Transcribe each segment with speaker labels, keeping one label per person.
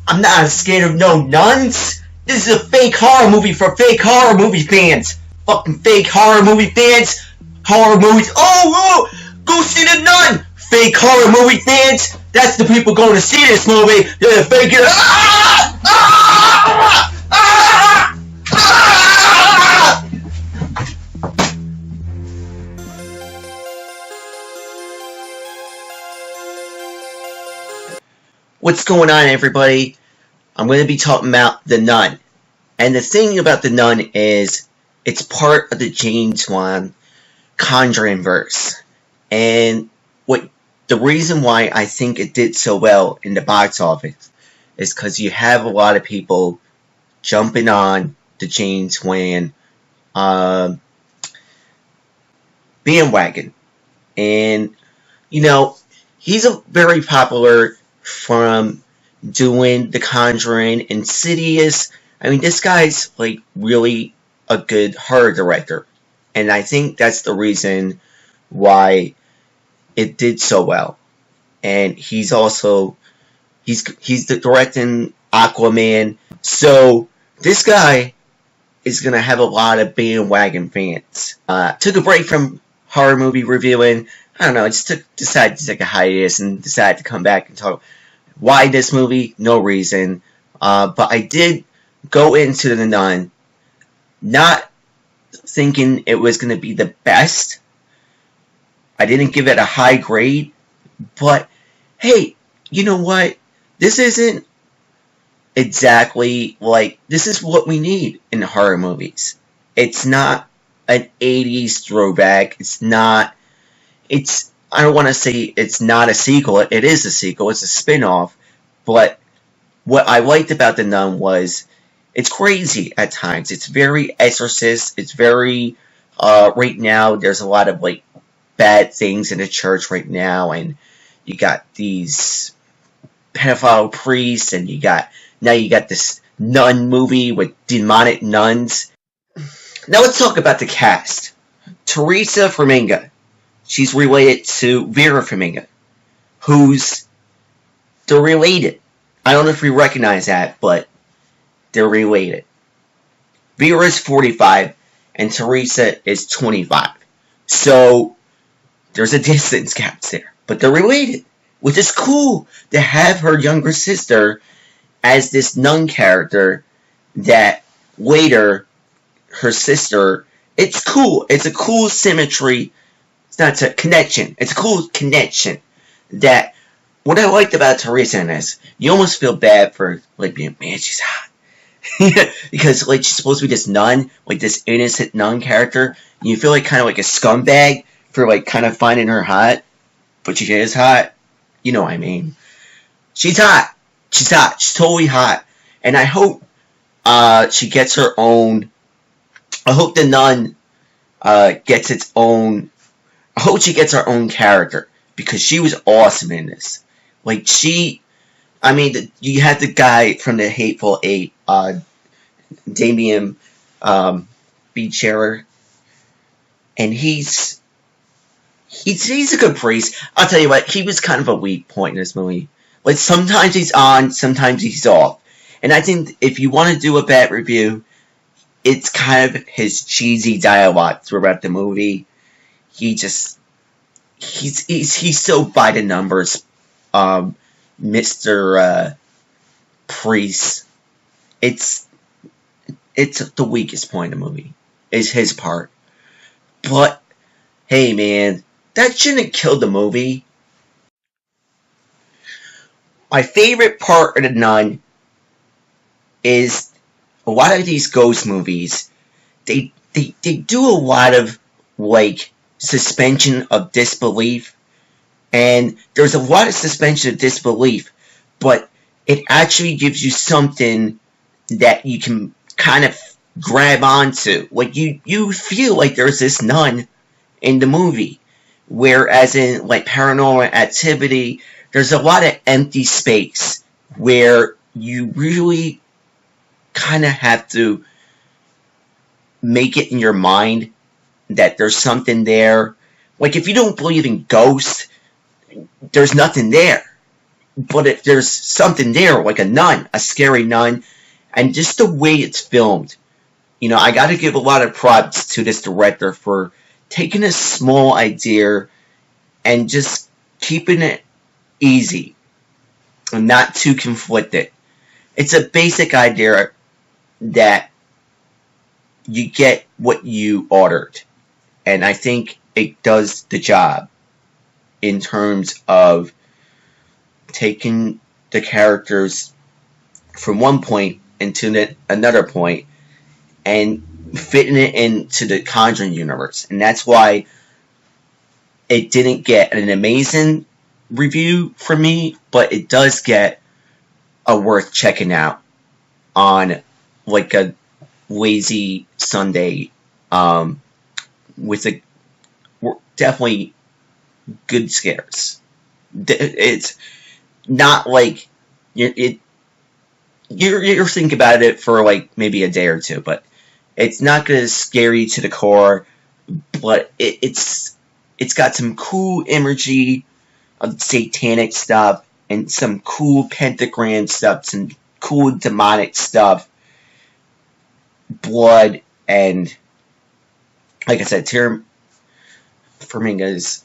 Speaker 1: I'm not scared of no nuns. This is a fake horror movie for fake horror movie fans. Fucking fake horror movie fans. Horror movies. Oh, go see the nun. Fake horror movie fans. That's the people going to see this movie. They're faking. Ah! Ah! Ah! Ah! What's going on, everybody? I'm going to be talking about The Nun. And the thing about The Nun is it's part of the James Wan Conjuring verse. And the reason why I think it did so well in the box office is because you have a lot of people jumping on the James Wan bandwagon. And, you know, he's a very popular from doing The Conjuring, Insidious. I mean, this guy's like really a good horror director, and I think that's the reason why it did so well. And he's also he's the directing Aquaman, so this guy is gonna have a lot of bandwagon fans. Took a break from horror movie reviewing. I don't know. I just decided to take a hiatus and decided to come back and talk. Why this movie? No reason. But I did go into The Nun not thinking it was going to be the best. I didn't give it a high grade. But, hey, you know what? This isn't exactly like... This is what we need in horror movies. It's not an 80s throwback. It's not... I don't want to say it's not a sequel. It is a sequel. It's a spin-off. But what I liked about The Nun was it's crazy at times. It's very Exorcist. It's very... right now, there's a lot of, like, bad things in the church right now. And you got these pedophile priests. And now you got this nun movie with demonic nuns. Now let's talk about the cast. Taissa Farmiga. She's related to Vera Farmiga, they're related. I don't know if you recognize that, but they're related. Vera's 45, and Taissa is 25. So, there's a distance gap there. But they're related, which is cool to have her younger sister as this nun character that later, her sister, it's cool. It's a cool symmetry. It's a connection. It's a cool connection. That what I liked about Taissa in this, you almost feel bad for like being, man, she's hot. Because like she's supposed to be this nun, like this innocent nun character. And you feel like kind of like a scumbag for like kind of finding her hot. But she is hot. You know what I mean. She's hot. She's hot. She's totally hot. And I hope she gets her own. I hope The Nun gets its own. I hope she gets her own character, because she was awesome in this. Like, you had the guy from the Hateful Eight, Damien Beacher, and he's a good priest. I'll tell you what, he was kind of a weak point in this movie. Like, sometimes he's on, sometimes he's off. And I think if you want to do a bad review, it's kind of his cheesy dialogue throughout the movie. He's so by the numbers, Mr. Priest. It's the weakest point of the movie, is his part. But, hey man, that shouldn't have killed the movie. My favorite part of The Nun is a lot of these ghost movies, they do a lot of, like, suspension of disbelief, and there's a lot of suspension of disbelief, but it actually gives you something that you can kind of grab onto. Like, you feel like there's this nun in the movie, whereas in, like, Paranormal Activity, there's a lot of empty space where you really kind of have to make it in your mind that there's something there. Like, if you don't believe in ghosts, there's nothing there. but if there's something there, like a nun, a scary nun, and just the way it's filmed, I got to give a lot of props to this director for taking a small idea and just keeping it easy and not too conflicted. It's a basic idea that you get what you ordered, and I think it does the job in terms of taking the characters from one point into another point and fitting it into the Conjuring universe. And that's why it didn't get an amazing review from me, but it does get a worth checking out on like a lazy Sunday with a definitely good scares. It's not like you're thinking about it for like maybe a day or two, but it's not gonna scare you to the core. But it's got some cool imagery of satanic stuff and some cool pentagram stuff, some cool demonic stuff, blood, and like I said, Taissa Farmiga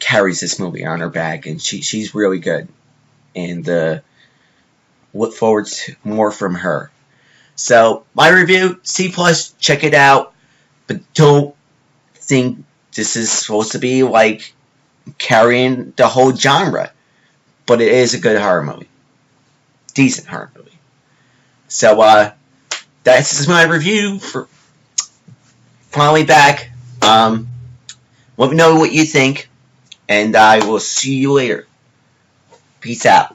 Speaker 1: carries this movie on her back, and she's really good, and look forward to more from her. So my review, C+, check it out, but don't think this is supposed to be like carrying the whole genre, but it is a good horror movie, decent horror movie. So that's my review for finally back. Let me know what you think, and I will see you later. Peace out.